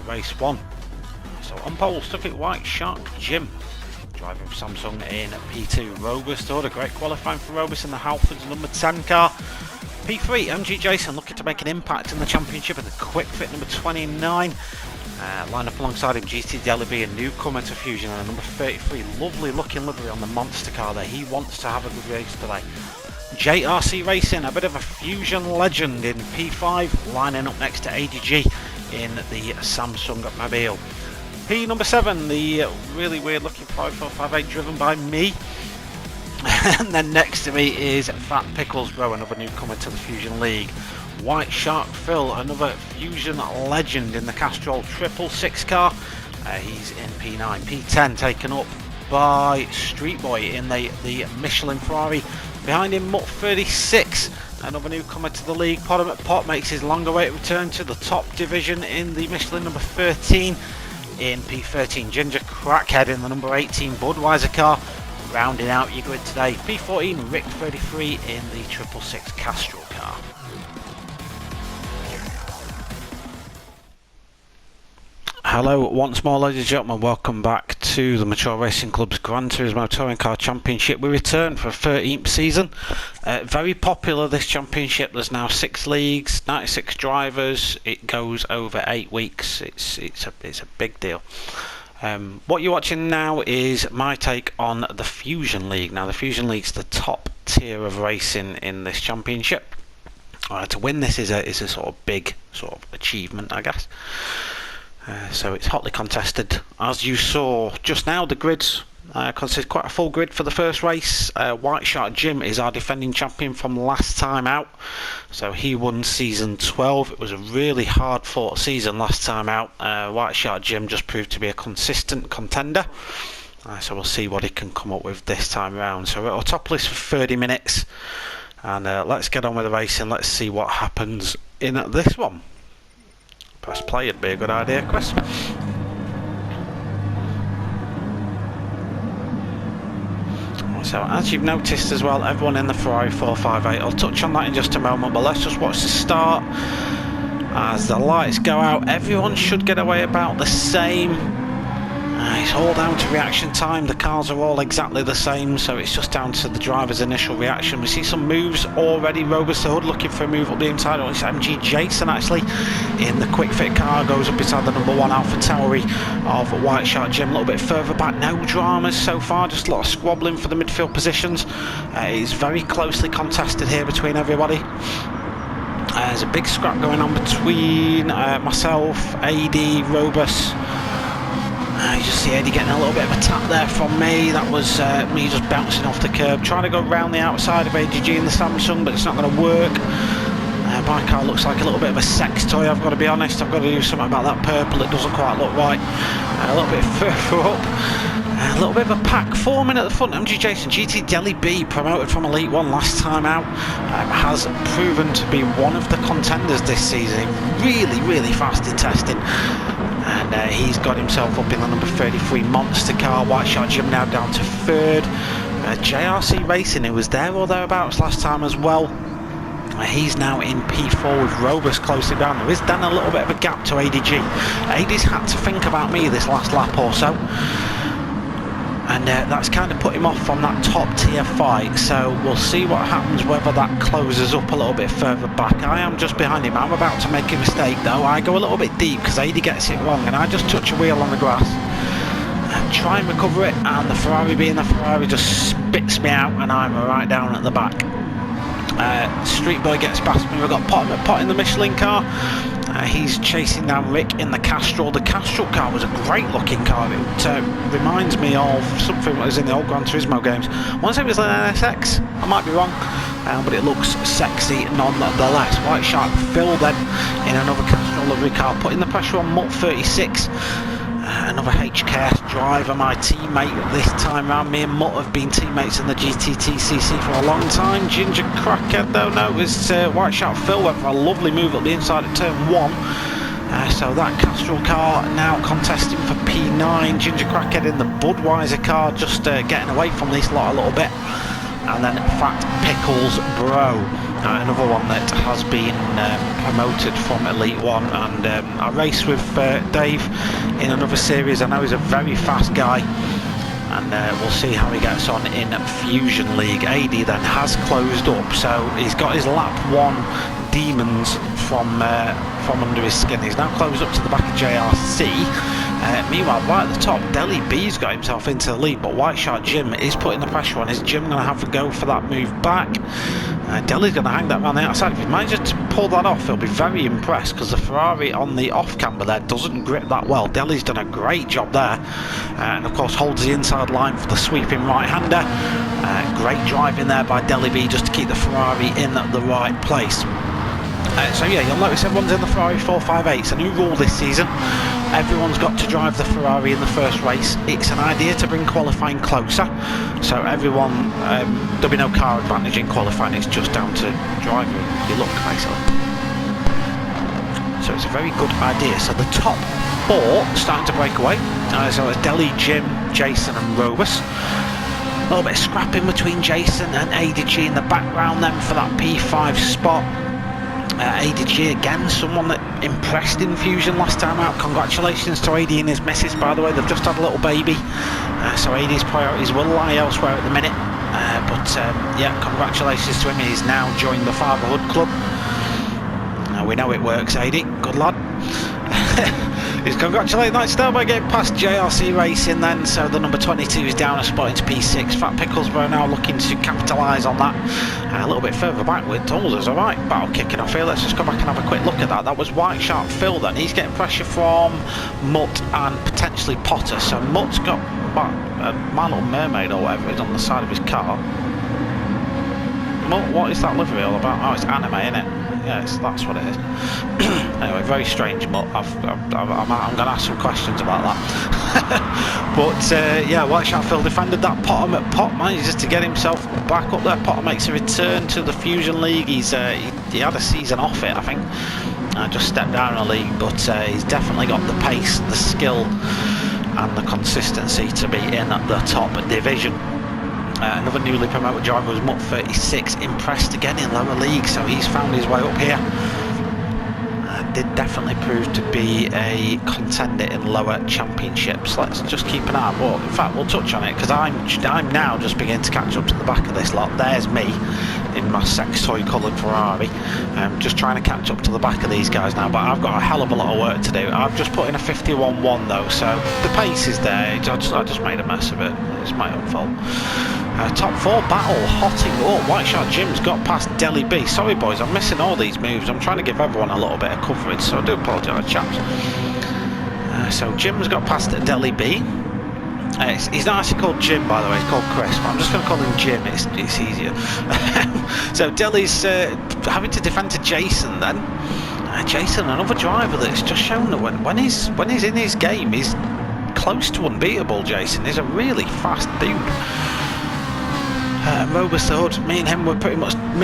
race 1. So on pole, stuck it White Shark Jim, driving for Samsung in P2. Robust order, great qualifying for Robust in the Halfords number 10 car. P3, MG Jason looking to make an impact in the championship in the quick fit number 29. Line up alongside him, GTTCC, a newcomer to Fusion, and a number 33, lovely looking livery on the monster car there. He wants to have a good race today. GTTCC, a bit of a Fusion legend in P5, lining up next to ADG in the Samsung Mobile. P number 7, the really weird looking 5458 driven by me. And then next to me is Fat Pickles Bro, another newcomer to the Fusion League. White Shark Phil, another Fusion legend in the Castrol 666 car. He's in P9. P10 taken up by Street Boy in the Michelin Ferrari. Behind him, Mutt 36, another newcomer to the league. Pot makes his long awaited return to the top division in the Michelin number 13. In P13, Ginger Crackhead in the number 18 Budweiser car. Rounding out your grid today, P14, Rick 33 in the 666 Castrol car. Hello once more, ladies and gentlemen, welcome back to the Mature Racing Club's Gran Turismo Touring Car Championship. We return for a 13th season. Very popular, this championship. There's now 6 leagues, 96 drivers. It goes over 8 weeks. It's a big deal. What you're watching now is my take on the Fusion League. Now, the Fusion League's the top tier of racing in this championship. To win this is a sort of big sort of achievement, I guess. So it's hotly contested. As you saw just now, the grids consider quite a full grid for the first race. White Shark Jim is our defending champion from last time out. So he won season 12. It was a really hard fought season last time out. White Shark Jim just proved to be a consistent contender. So we'll see what he can come up with this time around. So we're at Autopolis for 30 minutes. And let's get on with the racing. Let's see what happens in this one. Press play, it'd be a good idea, Chris. So as you've noticed as well, everyone in the Ferrari 458, I'll touch on that in just a moment, but let's just watch the start. As the lights go out, everyone should get away about the same. It's all down to reaction time. The cars are all exactly the same, so it's just down to the driver's initial reaction. We see some moves already. Robust Hood looking for a move up the inside. It's MG Jason actually in the quick fit car, goes up beside the number 1 Alpha Tauri of White Shark Jim. A little bit further back, no dramas so far, just a lot of squabbling for the midfield positions. It's very closely contested here between everybody. There's a big scrap going on between myself, AD, Robust. You just see Eddie getting a little bit of a tap there from me. That was me just bouncing off the curb, trying to go round the outside of ADG in the Samsung, but it's not going to work. My car looks like a little bit of a sex toy, I've got to be honest. I've got to do something about that purple, it doesn't quite look right. A little bit further up, a little bit of a pack forming at the front. MG Jason, GTTCC, promoted from Elite 1 last time out, has proven to be one of the contenders this season. Really fast in testing. And he's got himself up in the number 33 monster car. White Shark Jim now down to 3rd. GTTCC, who was there or thereabouts last time as well. He's now in P4 with Robust closely down. There is then a little bit of a gap to ADG. AD's had to think about me this last lap or so. And that's kind of put him off on that top tier fight, so we'll see what happens, whether that closes up a little bit further back. I am just behind him. I'm about to make a mistake though. I go a little bit deep because AD gets it wrong and I just touch a wheel on the grass and try and recover it, and the Ferrari being the Ferrari just spits me out and I'm right down at the back. Street Boy gets past me. We've got Pot in the Michelin car. He's chasing down Rick in the Castrol. The Castrol car was a great looking car. It reminds me of something that was in the old Gran Turismo games. I want to say it was an NSX, I might be wrong, but it looks sexy nonetheless. White Shark Phil then in another Castrol livery car, putting the pressure on Mutt 36. Another HKS driver, my teammate this time round. Me and Mutt have been teammates in the GTTCC for a long time. Ginger Crackhead though, no, it was White Shark Phil went for a lovely move up the inside at turn 1. So that Castrol car now contesting for P9. Ginger Crackhead in the Budweiser car, just getting away from this lot a little bit. And then Fat Pickles Bro Another one that has been promoted from Elite 1, and I raced with Dave in another series. I know he's a very fast guy, and we'll see how he gets on in Fusion League. AD then has closed up, so he's got his lap 1 demons from under his skin. He's now closed up to the back of JRC. Meanwhile, right at the top, Deli B's got himself into the lead, but White Shark Jim is putting the pressure on. Is Jim going to have to go for that move back? Deli's going to hang that around the outside. If he manages to pull that off, he'll be very impressed, because the Ferrari on the off-camber there doesn't grip that well. Deli's done a great job there, and of course holds the inside line for the sweeping right-hander. Great driving there by Deli B just to keep the Ferrari in the right place. So yeah, you'll notice everyone's in the Ferrari 458. It's a new rule this season. Everyone's got to drive the Ferrari in the first race. It's an idea to bring qualifying closer, so everyone, there'll be no car advantage in qualifying. It's just down to driving your luck, basically. So it's a very good idea. So the top 4 starting to break away. So it's Deli, Jim, Jason and Robus. A little bit of scrapping between Jason and ADG in the background then for that P5 spot. ADG again, someone that impressed in Fusion last time out. Congratulations to AD and his missus, by the way. They've just had a little baby, so AD's priorities will lie elsewhere at the minute, but yeah, congratulations to him. He's now joined the Fatherhood Club. We know it works, AD, good lad. He's congratulating that still by getting past JRC Racing then, so the number 22 is down a spot into P6. Fat Picklesborough now looking to capitalise on that. A little bit further back with Tolders. Alright, battle kicking off here. Let's just go back and have a quick look at that. That was White Shark Phil then. He's getting pressure from Mutt and potentially Potter. So Mutt's got My Little Mermaid or whatever is on the side of his car. Mutt, what is that livery all about? Oh, it's anime, isn't it? Yes, that's what it is. Anyway, very strange, but I'm going to ask some questions about that. But yeah, White Shark Phil defended that Potter at Pot, manages to get himself back up there. Potter makes a return to the Fusion League. He had a season off it, I think. Just stepped down in the league, but he's definitely got the pace, the skill and the consistency to be in the top division. Another newly promoted driver was Mutt 36, impressed again in lower league, so he's found his way up here. Did definitely prove to be a contender in lower championships. Let's just keep an eye. Well, in fact, we'll touch on it, because I'm now just beginning to catch up to the back of this lot. There's me in my sex toy coloured Ferrari. I'm just trying to catch up to the back of these guys now, but I've got a hell of a lot of work to do. I've just put in a 51.1 though, so the pace is there. I just made a mess of it. It's my own fault. Top 4 battle, hotting up. White Shark Jim's got past Deli B. Sorry boys, I'm missing all these moves. I'm trying to give everyone a little bit of coverage, so I do apologise, chaps. So Jim's got past Deli B. He's not actually called Jim, by the way. He's called Chris, but I'm just going to call him Jim. It's easier. So Deli's having to defend to Jason then. Jason, another driver that's just shown that when he's in his game, he's close to unbeatable. Jason is a really fast dude. Robust the Hood, me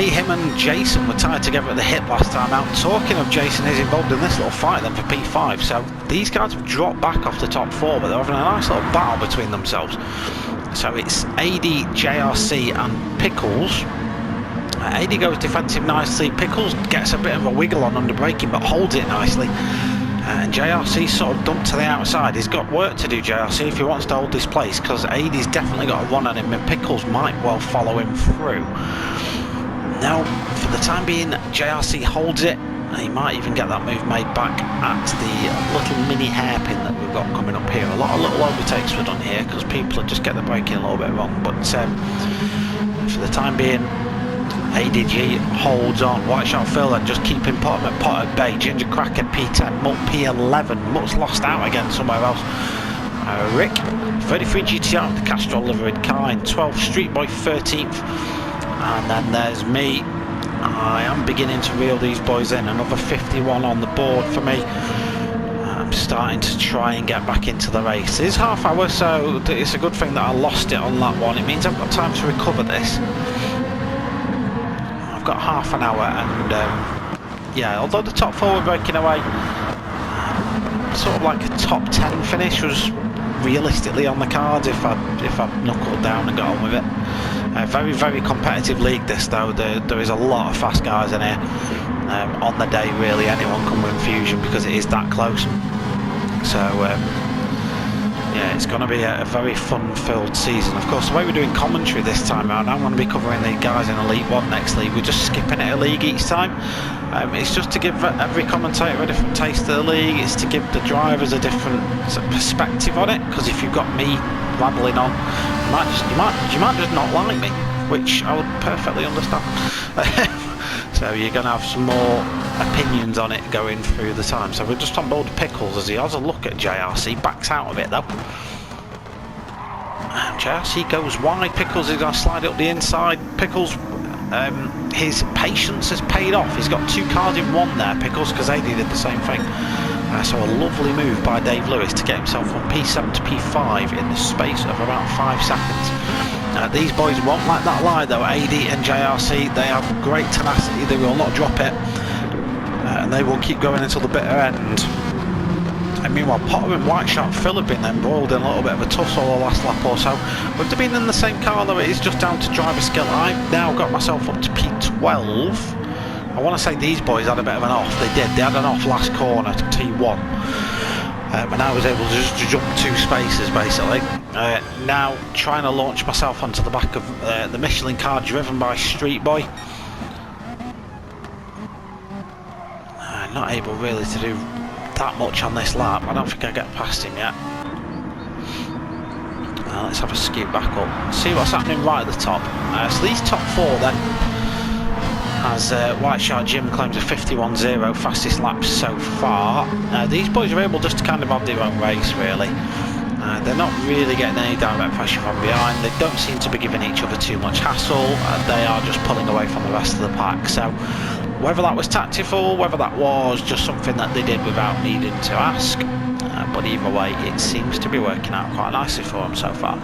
him and Jason were tied together at the hip last time out. Talking of Jason, is involved in this little fight then for P5, so these guys have dropped back off the top 4, but they're having a nice little battle between themselves. So it's AD, JRC and Pickles. AD goes defensive nicely, Pickles gets a bit of a wiggle on under braking but holds it nicely. And JRC sort of dumped to the outside. He's got work to do, JRC, if he wants to hold this place, because AD's definitely got a run on him and Pickles might well follow him through. Now, for the time being, JRC holds it. He might even get that move made back at the little mini hairpin that we've got coming up here. A lot of little overtakes were done here because people just get the braking a little bit wrong. But for the time being, ADG holds on. White Shark Phil and just keeping Potter Bay. Ginger Cracker P10, Mutt P11. Mutt's lost out again somewhere else. Rick 33 GTR, the Castrol liveried car in 12th, Street Boy 13th, and then there's me. I am beginning to reel these boys in. Another 51 on the board for me. I'm starting to try and get back into the race. It is half hour, so it's a good thing that I lost it on that one. It means I've got time to recover this. Got half an hour, and yeah, although the top 4 were breaking away, sort of like a top 10 finish was realistically on the cards if I knuckled down and got on with it. Very, very competitive league this though. There is a lot of fast guys in here. On the day, really, anyone can win Fusion because it is that close. So yeah, it's going to be a very fun-filled season. Of course, the way we're doing commentary this time around, I'm going to be covering the guys in Elite 1 next league. We're just skipping it a league each time. It's just to give every commentator a different taste of the league. It's to give the drivers a different perspective on it. Because if you've got me rambling on, you might just not like me, which I would perfectly understand. So you're going to have some more opinions on it going through the time. So we're just on board Pickles as he has a look at JRC, backs out of it though. And JRC goes wide, Pickles is going to slide up the inside. Pickles, his patience has paid off. He's got 2 cars in one there, Pickles, because AD did the same thing. So a lovely move by Dave Lewis to get himself from P7 to P5 in the space of about 5 seconds. These boys won't let that lie though. AD and JRC, they have great tenacity, they will not drop it, and they will keep going until the bitter end. And meanwhile, Potter and White Shark Phil have been embroiled in a little bit of a tussle the last lap or so. With them being in the same car though, it is just down to driver skill. I've now got myself up to P12. I want to say these boys had a bit of an off. They did. They had an off last corner to T1. And I was able to just jump 2 spaces basically. Now trying to launch myself onto the back of the Michelin car driven by Street Boy. Not able really to do that much on this lap. I don't think I get past him yet. Let's have a scoot back up. See what's happening right at the top. So these top 4 then, as White Shark Jim claims a 51.0 fastest laps so far. These boys are able just to kind of have their own race really. They're not really getting any direct pressure from behind. They don't seem to be giving each other too much hassle. They are just pulling away from the rest of the pack. So whether that was tactful, whether that was just something that they did without needing to ask, but either way it seems to be working out quite nicely for them so far.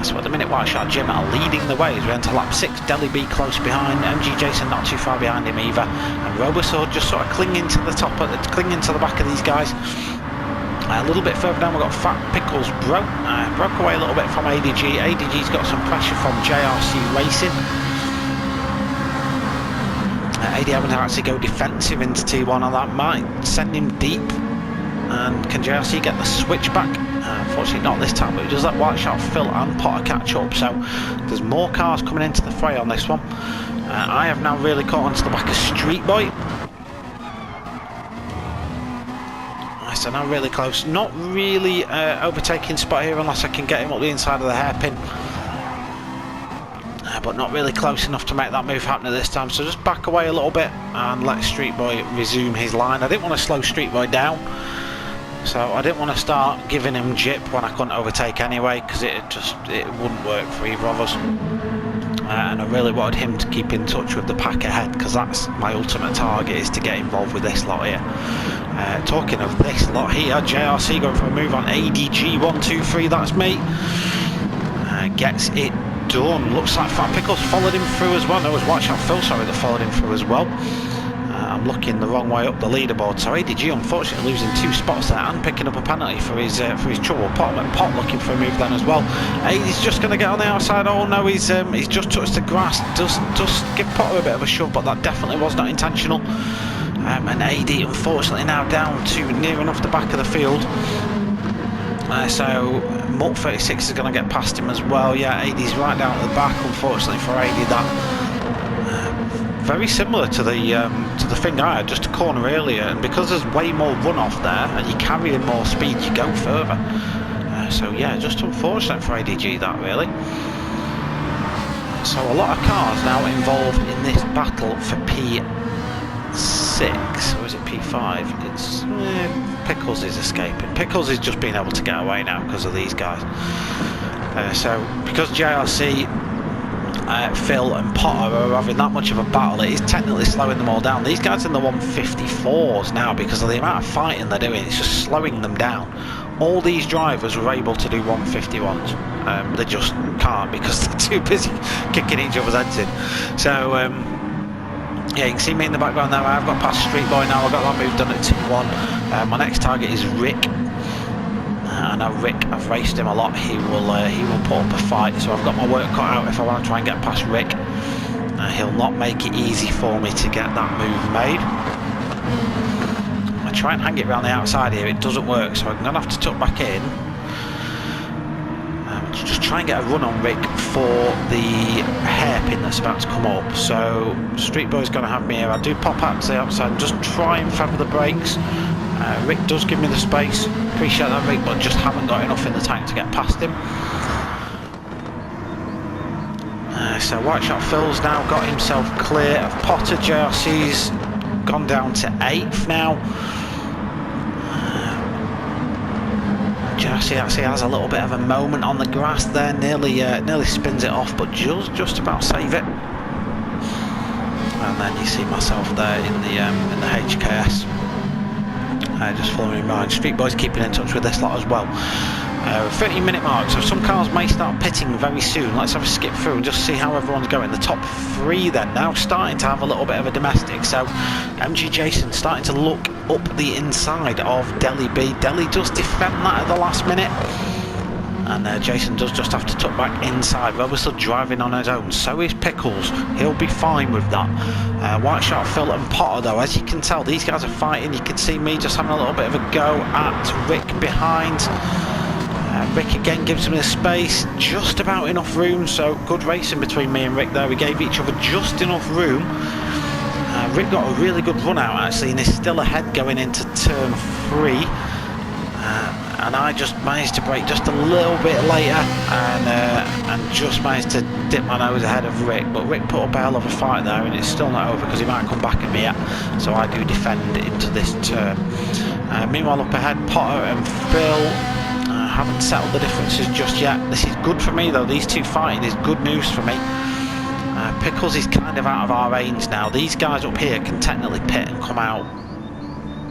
So at the minute, White Shark Jim are leading the way as we enter lap 6. Deli B close behind, MG Jason not too far behind him either, and Robosaur just sort of clinging to the top, clinging to the back of these guys. A little bit further down we've got Fat Pickles broke away a little bit from ADG. ADG's got some pressure from GTTCC. AD having to actually go defensive into T1 and that might send him deep. And can JRC get the switch back? Unfortunately not this time, but he does let White Shark, Phil and Potter catch up, so there's more cars coming into the fray on this one. I have now really caught onto the back of Street Boy. So now really close, not really overtaking spot here unless I can get him up the inside of the hairpin. But not really close enough to make that move happen at this time, so just back away a little bit and let Street Boy resume his line. I didn't want to slow Street Boy down, so I didn't want to start giving him jip when I couldn't overtake anyway, because it wouldn't work for either of us. And I really wanted him to keep in touch with the pack ahead, because that's my ultimate target, is to get involved with this lot here. Talking of this lot here, JRC going for a move on ADG 123, that's me. Gets it done. Looks like Fat Pickles followed him through as well. No, it was White Shark Phil, sorry, that followed him through as well. I'm looking the wrong way up the leaderboard, so ADG unfortunately losing 2 spots there and picking up a penalty for his trouble. Pot looking for a move then as well. AD's just going to get on the outside. Oh no, he's just touched the grass. Just give Potter a bit of a shove, but that definitely was not intentional. And AD unfortunately now down to near enough the back of the field. So Mutt 36 is going to get past him as well. Yeah, AD's right down at the back. Unfortunately for AD, that very similar to the thing I had just a corner earlier. And because there's way more runoff there, and you're carrying more speed, you go further. So yeah, just unfortunate for ADG that really. So a lot of cars now involved in this battle for P6, or is it P5? It's Pickles is escaping. Pickles is just being able to get away now because of these guys. So because JRC, Phil and Potter are having that much of a battle, it is technically slowing them all down. These guys are in the 154s now because of the amount of fighting they're doing. It's just slowing them down. All these drivers were able to do 151s. They just can't because they're too busy kicking each other's heads in. So yeah, you can see me in the background now. I've got past Street Boy now. I've got that move done at T1. My next target is Rick. I know Rick, I've raced him a lot, he will put up a fight, so I've got my work cut out if I want to try and get past Rick. He'll not make it easy for me to get that move made. I try and hang it around the outside here, it doesn't work, so I'm going to have to tuck back in. Just try and get a run on Rick for the hairpin that's about to come up. So Street Boy's going to have me here. I do pop out to the outside and just try and feather the brakes. Rick does give me the space. Appreciate that, Rick, but just haven't got enough in the tank to get past him. So White Shot Phil's now got himself clear of Potter. JRC's gone down to 8th now. JRC actually has a little bit of a moment on the grass there, nearly spins it off, but just about save it. And then you see myself there in the HKS, just following in mind. Street Boys keeping in touch with this lot as well. 30-minute mark, so some cars may start pitting very soon. Let's have a skip through and just see how everyone's going. The top 3 then now starting to have a little bit of a domestic. So MG Jason starting to look up the inside of Deli B. Deli does defend that at the last minute, and Jason does just have to tuck back inside. Robert's driving on his own, so is Pickles. He'll be fine with that. White Shark, Phil and Potter though, as you can tell, these guys are fighting. You can see me just having a little bit of a go at Rick behind. Rick again gives him the space, just about enough room, so good racing between me and Rick there. We gave each other just enough room. Rick got a really good run out actually, and is still ahead going into turn 3. And I just managed to brake just a little bit later, and just managed to dip my nose ahead of Rick. But Rick put up a hell of a fight there, and it's still not over because he might come back at me yet. So I do defend into this turn. Meanwhile up ahead, Potter and Phil haven't settled the differences just yet. This is good for me though. These two fighting is good news for me. Pickles is kind of out of our range now. These guys up here can technically pit and come out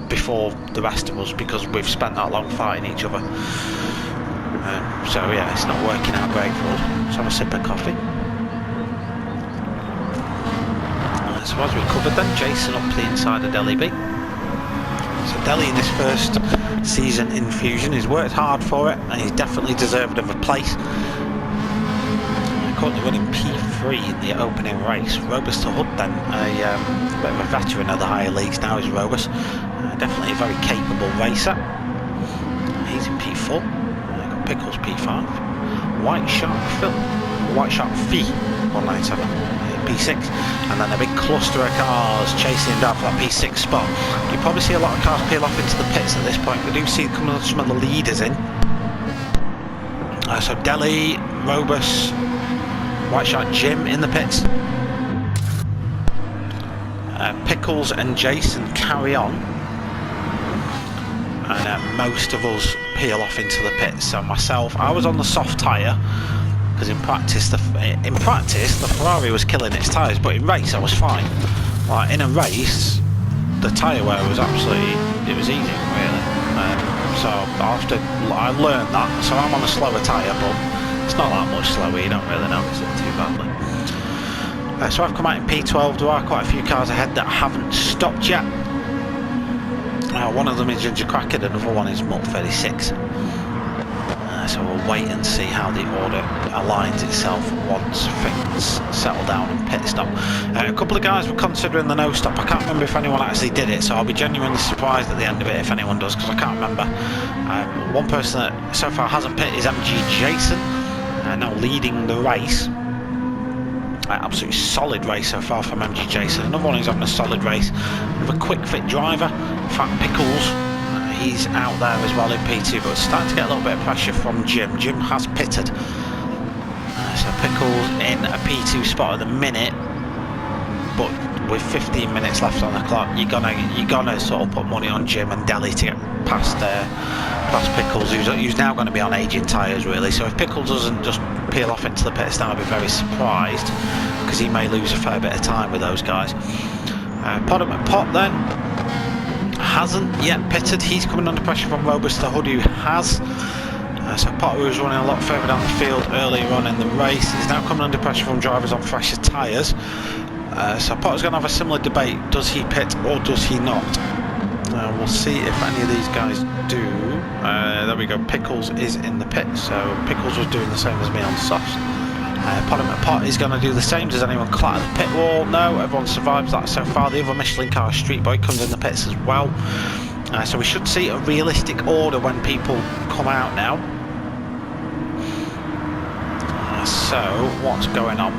before the rest of us because we've spent that long fighting each other. So yeah, it's not working out great for us. Let's have a sip of coffee. So as we covered then, Jason up the inside of Deli B. So Deli in his first season in Fusion, he's worked hard for it and he's definitely deserved of a place. Currently running P3 in the opening race. Robus to Hood then, a bit of a veteran of the higher leagues now is Robus. Definitely a very capable racer. He's in P4. Got Pickles P5. White Shark Phil, White Shark Fee 197 P6, and then a big cluster of cars chasing him down for that P6 spot. You probably see a lot of cars peel off into the pits at this point. We do see some of the leaders in. So Deli, Robus, White Shark Jim in the pits. Pickles and Jason carry on, and most of us peel off into the pits. So myself, I was on the soft tyre because in practice the Ferrari was killing its tyres, but in race I was fine. Like in a race, the tyre wear was absolutely, it was easy really. So I learned that. So I'm on a slower tyre, but it's not that much slower. You don't really notice it too badly. So I've come out in P12. There are quite a few cars ahead that haven't stopped yet. One of them is Ginger Cracker, another one is Mult 36. So we'll wait and see how the order aligns itself once things settle down and pit stop. A couple of guys were considering the no stop. I can't remember if anyone actually did it, so I'll be genuinely surprised at the end of it if anyone does, because I can't remember. One person that so far hasn't pit is MG Jason, now leading the race. Absolutely solid race so far from MG Jason. Another one who's having a solid race with a quick fit driver, Fat Pickles. He's out there as well in P2, but it's starting to get a little bit of pressure from Jim. Jim has pitted. So Pickles in a P2 spot at the minute, but with 15 minutes left on the clock, you're gonna sort of put money on Jim and Deli to get past Pickles, who's now going to be on aging tyres really. So if Pickles doesn't just peel off into the pits, then I'll be very surprised, because he may lose a fair bit of time with those guys. Pot then hasn't yet pitted. He's coming under pressure from Robust the Hood, who has. So Potter, who was running a lot further down the field earlier on in the race, is now coming under pressure from drivers on fresher tyres. So Potter's going to have a similar debate: does he pit or does he not? We'll see if any of these guys do. There we go, Pickles is in the pit, so Pickles was doing the same as me on softs. Pot is going to do the same. Does anyone clatter the pit wall? No, everyone survives that so far. The other Michelin car, Street Boy, comes in the pits as well. So we should see a realistic order when people come out now. So, what's going on?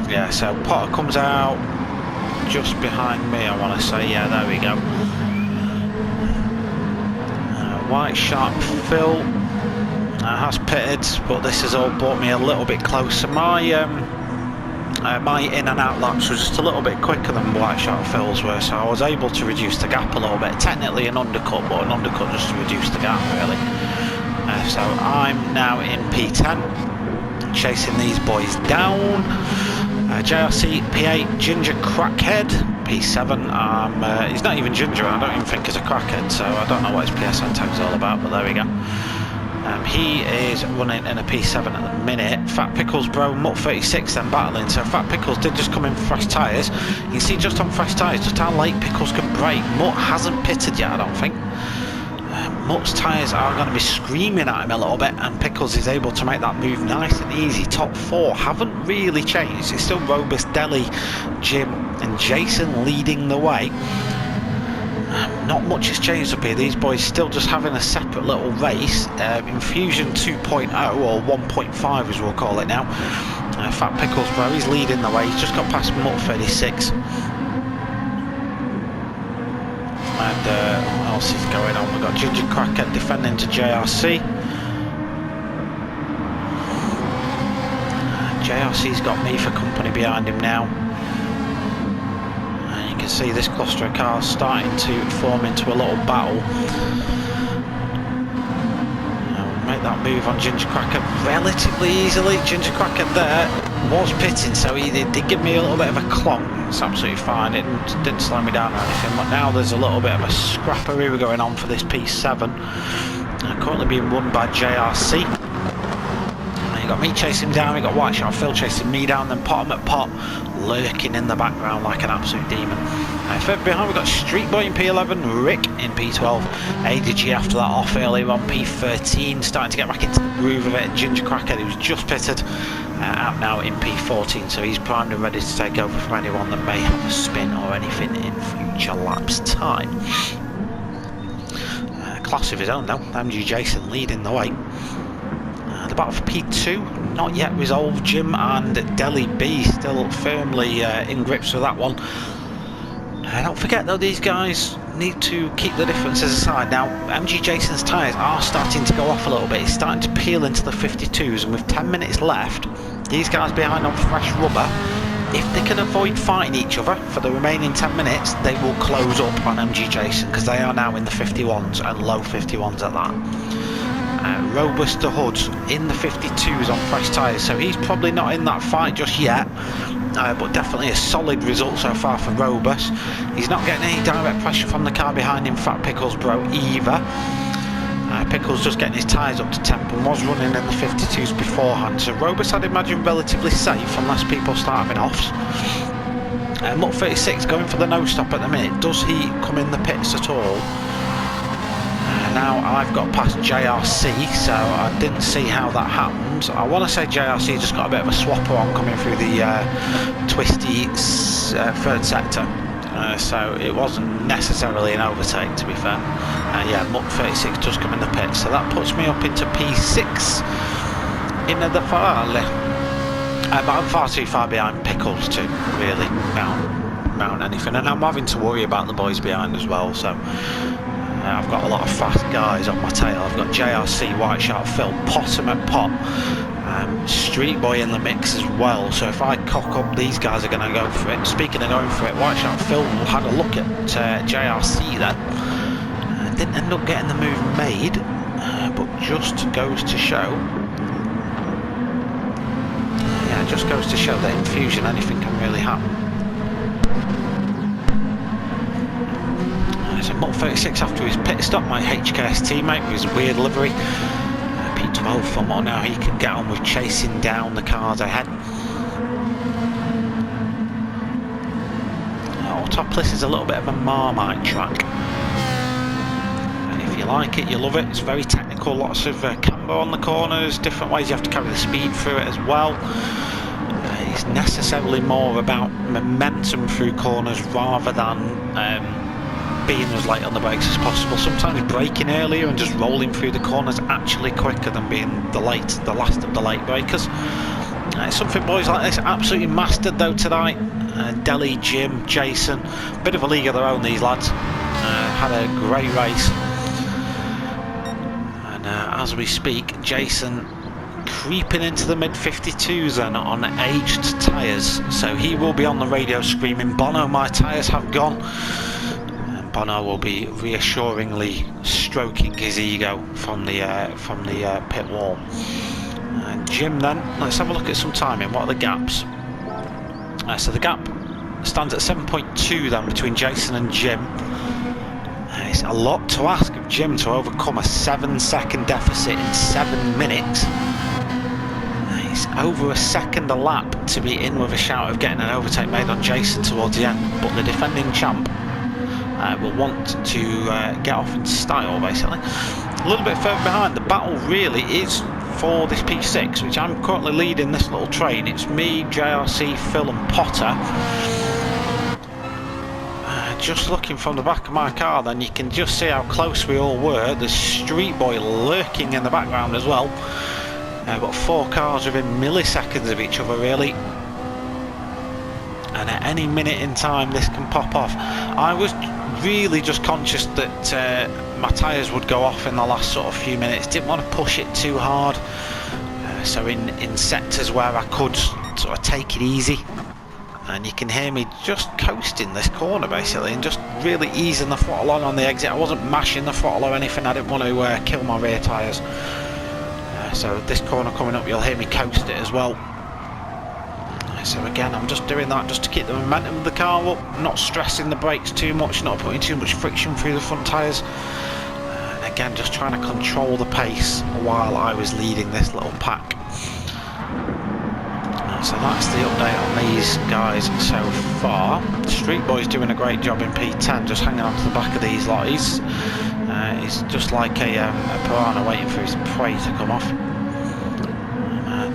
Yeah, so Potter comes out just behind me, I want to say. Yeah, there we go. White Shark Phil has pitted, but this has all brought me a little bit closer. My in and out laps were just a little bit quicker than White Shark Phil's were, so I was able to reduce the gap a little bit. Technically an undercut, but an undercut just to reduce the gap, really. So I'm now in P10, chasing these boys down. JRC P8, Ginger Crackhead, P7. He's not even Ginger, I don't even think he's a crackhead, so I don't know what his PSN tag's all about, but there we go. He is running in a P7 at the minute. Fat Pickles Bro, Mutt 36 then battling, so Fat Pickles did just come in for fresh tyres. You can see just on fresh tyres just how late Pickles can brake. Mutt hasn't pitted yet, I don't think. Mutt's tyres are going to be screaming at him a little bit, and Pickles is able to make that move nice and easy. Top four haven't really changed. It's still Robust, Deli, Jim and Jason leading the way. Not much has changed up here. These boys still just having a separate little race. Infusion 2.0 or 1.5 as we'll call it now. Fat Pickles Bro, he's leading the way. He's just got past Mutt 36. And what else is going on? We've got Ginger Crackhead defending to JRC. JRC's got me for company behind him now. And you can see this cluster of cars starting to form into a little battle. We'll make that move on Ginger Crackhead relatively easily. Ginger Crackhead there was pitting, so he did give me a little bit of a clonk. It's absolutely fine, it didn't slow me down or anything, but now there's a little bit of a scrappery going on for this P7. Currently being run by JRC. You got me chasing him down, we got White Shark Phil chasing me down, then Pot lurking in the background like an absolute demon. Further behind we've got Street Boy in P11, Rick in P12, ADG after that off earlier on P13, starting to get back into the groove of it, and Ginger Crackhead, who's just pitted, out now in P14, so he's primed and ready to take over from anyone that may have a spin or anything in future laps time. Class of his own though, MG Jason leading the way. The battle for P2, not yet resolved. Jim and Deli B still firmly in grips with that one. Don't forget though, these guys need to keep the differences aside. Now, MG Jason's tyres are starting to go off a little bit. It's starting to peel into the 52s, and with 10 minutes left, these guys behind on fresh rubber, if they can avoid fighting each other for the remaining 10 minutes, they will close up on MG Jason, because they are now in the 51s, and low 51s at that. Robust the Hoods in the 52s on fresh tyres, so he's probably not in that fight just yet, but definitely a solid result so far for Robust. He's not getting any direct pressure from the car behind him, Fat Pickles Bro, either. Pickles just getting his tyres up to temp and was running in the 52s beforehand, so Robust I'd imagine relatively safe unless people start having offs. Mutt 36 going for the no stop at the minute. Does he come in the pits at all? Now I've got past JRC, so I didn't see how that happened. I want to say JRC just got a bit of a swapper on coming through the twisty third sector, so it wasn't necessarily an overtake, to be fair. Yeah, Mutt 36 does come in the pit, so that puts me up into P6 in the finale. But I'm far too far behind Pickles to really mount anything, and I'm having to worry about the boys behind as well, so I've got a lot of fast guys on my tail. I've got JRC, White Shark Phil, Possum at Pot, Street Boy in the mix as well, so if I cock up, these guys are going to go for it. Speaking of going for it, White Shark Phil had a look at JRC then, didn't end up getting the move made, but just goes to show, yeah, just goes to show that in Fusion anything can really happen. So Mutt 36 after his pit stop, my HKS teammate with his weird livery. P12 for Mutt now, he can get on with chasing down the cars ahead. Autopolis is a little bit of a Marmite track. If you like it, you love it. It's very technical, lots of camber on the corners, different ways you have to carry the speed through it as well. It's necessarily more about momentum through corners rather than being as late on the brakes as possible. Sometimes braking earlier and just rolling through the corners actually quicker than being the last of the late breakers. It's something boys like this absolutely mastered though tonight. Delhi, Jim, Jason, bit of a league of their own, these lads. Had a great race. And as we speak, Jason creeping into the mid 52s then on aged tyres, so he will be on the radio screaming, "Bono, my tyres have gone." And Bono will be reassuringly stroking his ego from the pit wall. And Jim then, let's have a look at some timing. What are the gaps? So the gap stands at 7.2 then between Jason and Jim. It's a lot to ask of Jim to overcome a 7-second deficit in 7 minutes. It's over a second a lap to be in with a shout of getting an overtake made on Jason towards the end, but the defending champ will want to get off in style basically. A little bit further behind, the battle really is for this P6, which I'm currently leading this little train. It's me, JRC, Phil and Potter. Just looking from the back of my car then, you can just see how close we all were. There's Street Boy lurking in the background as well. But 4 cars within milliseconds of each other really, and at any minute in time this can pop off. I was really just conscious that my tyres would go off in the last sort of few minutes. Didn't want to push it too hard, so in sectors where I could sort of take it easy, and you can hear me just coasting this corner basically and just really easing the throttle on the exit. I wasn't mashing the throttle or anything. I didn't want to kill my rear tyres. So this corner coming up, you'll hear me coast it as well. So again, I'm just doing that just to keep the momentum of the car up, not stressing the brakes too much, not putting too much friction through the front tyres. And again, just trying to control the pace while I was leading this little pack. So that's the update on these guys so far. Street Boy's doing a great job in P10, just hanging on to the back of these lotties. He's just like a piranha waiting for his prey to come off.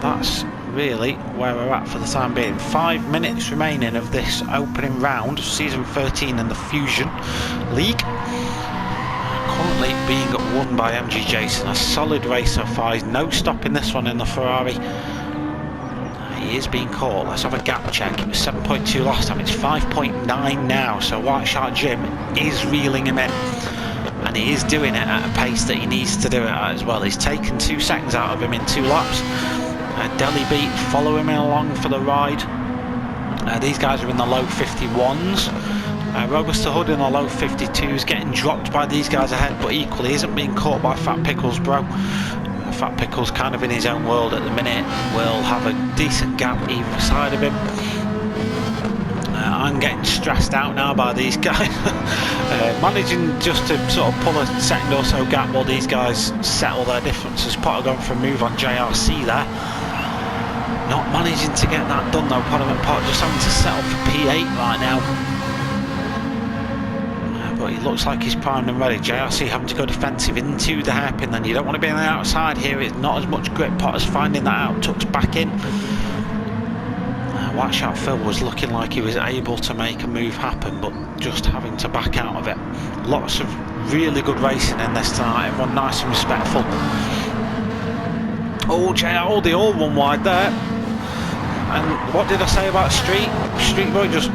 That's really where we're at for the time being. 5 minutes remaining of this opening round of season 13 in the Fusion League. Currently being won by MG Jason. A solid race so far. He's no stopping this one in the Ferrari. He is being caught. Let's have a gap check. It was 7.2 last time. It's 5.9 now. So White Shark Jim is reeling him in. And he is doing it at a pace that he needs to do it at as well. He's taken 2 seconds out of him in 2 laps. Delhi Beat following him along for the ride. These guys are in the low 51s. Robusta Hood in the low 52s, getting dropped by these guys ahead, but equally isn't being caught by Fat Pickles bro. Fat Pickles kind of in his own world at the minute. Will have a decent gap either side of him. I'm getting stressed out now by these guys. Managing just to sort of pull a second or so gap while these guys settle their differences. Potter going for a move on JRC there. Not managing to get that done though. Potter just having to settle for P8 right now. But he looks like he's primed and ready. JRC having to go defensive into the hairpin. Then you don't want to be on the outside here. It's not as much grip. Potter's finding that out. Tucks back in. White Shark Phil was looking like he was able to make a move happen, but just having to back out of it. Lots of really good racing in this tonight. Everyone nice and respectful. Oh, JR, they all run wide there. And what did I say about Street Boy just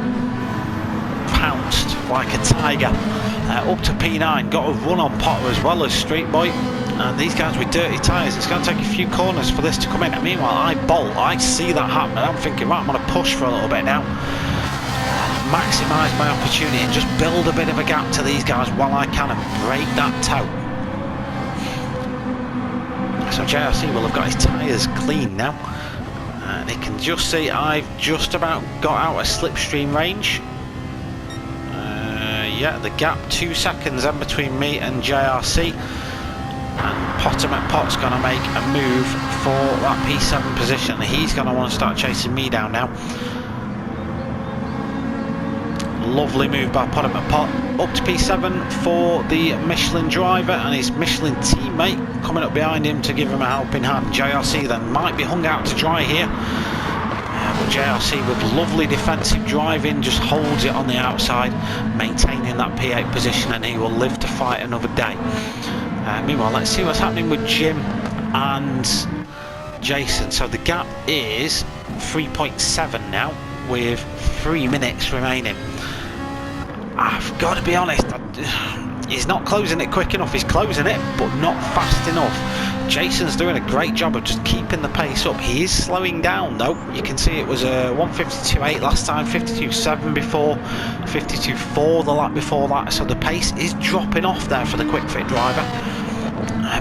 pounced like a tiger. Up to P9, got a run on Potter as well as Street Boy. And these guys with dirty tyres, it's going to take a few corners for this to come in. And meanwhile, I bolt, I see that happen, and I'm thinking, right, I'm going to push for a little bit now. Maximise my opportunity and just build a bit of a gap to these guys while I can and break that toe. So JRC will have got his tyres clean now. And he can just see I've just about got out of slipstream range. Yeah, the gap 2 seconds in between me and JRC. And Pot's going to make a move for that P7 position. He's going to want to start chasing me down now. Lovely move by Pot up to P7 for the Michelin driver and his Michelin teammate coming up behind him to give him a helping hand. JRC then might be hung out to dry here. But JRC with lovely defensive driving just holds it on the outside, maintaining that P8 position, and he will live to fight another day. Meanwhile, let's see what's happening with Jim and Jason. So the gap is 3.7 now with 3 minutes remaining. I've got to be honest, he's not closing it quick enough. He's closing it, but not fast enough. Jason's doing a great job of just keeping the pace up. He is slowing down though. You can see it was a 1:52.8 last time, 52.7 before, 52.4 the lap before that. So the pace is dropping off there for the quick fit driver.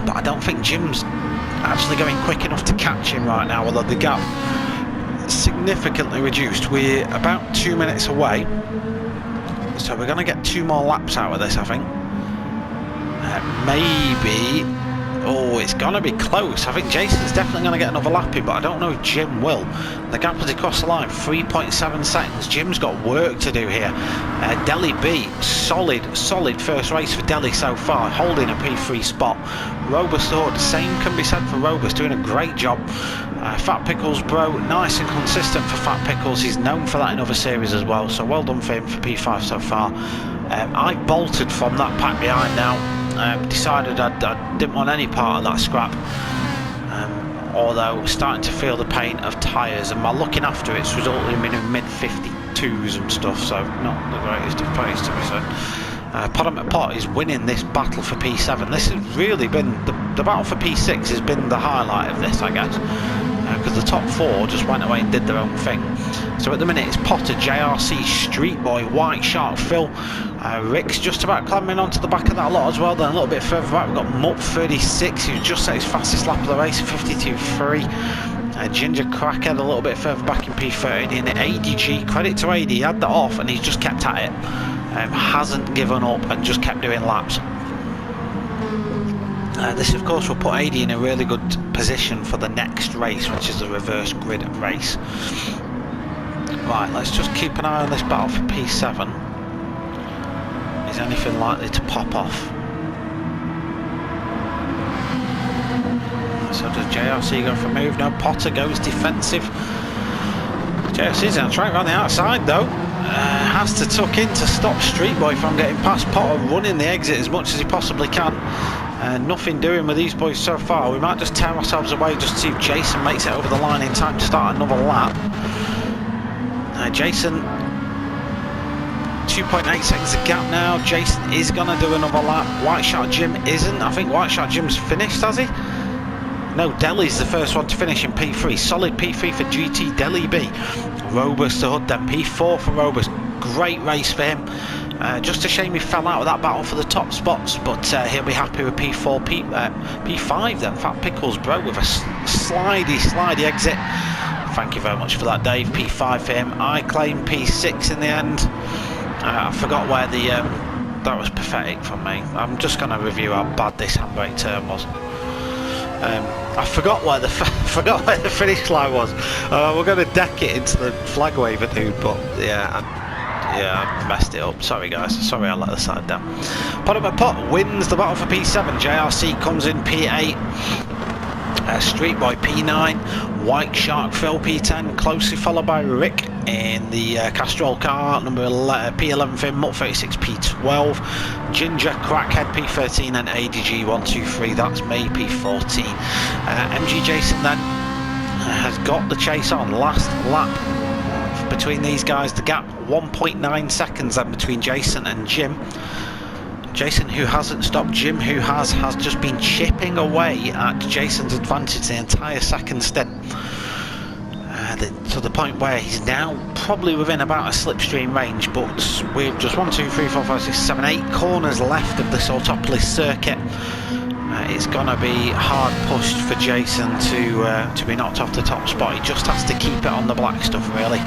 But I don't think Jim's actually going quick enough to catch him right now, although the gap significantly reduced. We're about 2 minutes away, so we're going to get 2 more laps out of this, I think. Maybe. Oh, it's going to be close. I think Jason's definitely going to get another lap in, but I don't know if Jim will. The gap has crossed the line, 3.7 seconds. Jim's got work to do here. Delhi B, solid first race for Delhi so far, holding a P3 spot. Robust Hood, same can be said for Robust, doing a great job. Fat Pickles Bro, nice and consistent for Fat Pickles. He's known for that in other series as well, so well done for him for P5 so far. I bolted from that pack behind now. Decided I didn't want any part of that scrap, although starting to feel the pain of tyres, and my looking after it's resulted in mid 52s and stuff, so not the greatest of pace to be said. Pot is winning this battle for P7. This has really been the battle for P6 has been the highlight of this, I guess, because the top 4 just went away and did their own thing. So at the minute it's Potter, JRC, Street Boy, White Shark, Phil, Rick's just about climbing onto the back of that lot as well. Then a little bit further back we've got Mupp 36, who's just set his fastest lap of the race, 52.3. Ginger Crackhead a little bit further back in P30, and ADG, credit to AD, he had that off and he's just kept at it. Hasn't given up and just kept doing laps. This of course will put AD in a really good position for the next race, which is the reverse grid race. Right, let's just keep an eye on this battle for P7. Is anything likely to pop off? So does JRC go for a move? No, Potter goes defensive. JRC's going to try it around the outside though. Has to tuck in to stop Street Boy from getting past Potter, running the exit as much as he possibly can. Nothing doing with these boys so far. We might just tear ourselves away just to see if Jason makes it over the line in time to start another lap. Jason, 2.8 seconds of gap now. Jason is going to do another lap. White Shark Jim isn't. I think White Shark Jim's finished, has he? No, Delhi's the first one to finish in P3. Solid P3 for GT Delhi B. Robust to Hood then, P4 for Robust. Great race for him. Just a shame he fell out of that battle for the top spots, but he'll be happy with P4, P5 then. Fat Pickles Bro with a slidey exit. Thank you very much for that, Dave. P5 for him. I claim P6 in the end. I forgot where the that was pathetic from me. I'm just going to review how bad this handbrake turn was. I forgot where the finish line was. We're going to deck it into the flag waver, dude. But I messed it up. Sorry guys. Sorry I let the side down. Pot wins the battle for P7. JRC comes in P8. Street Boy P9, White Shark Phil P10, closely followed by Rick in the Castrol car, number P11 for him, Mutt 36 P12, Ginger Crackhead P13, and ADG 123, that's me, P14. MG Jason then has got the chase on. Last lap between these guys, the gap 1.9 seconds then between Jason and Jim. Jason, who hasn't stopped, Jim, who has just been chipping away at Jason's advantage the entire second stint. To the point where he's now probably within about a slipstream range, but we've just 1, 2, 3, 4, 5, 6, 7, 8 corners left of this Autopolis circuit. It's going to be hard pushed for Jason to be knocked off the top spot. He just has to keep it on the black stuff, really.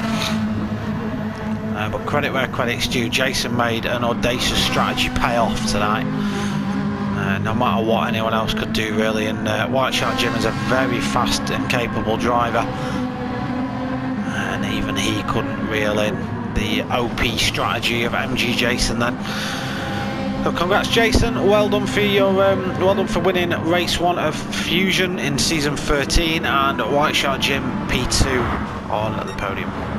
But credit where credit's due, Jason made an audacious strategy pay off tonight. No matter what anyone else could do, really, and White Shark Jim is a very fast and capable driver, and even he couldn't reel in the OP strategy of MG Jason then. So congrats Jason, well done for your well done for winning race 1 of Fusion in season 13, and White Shark Jim P2 on the podium.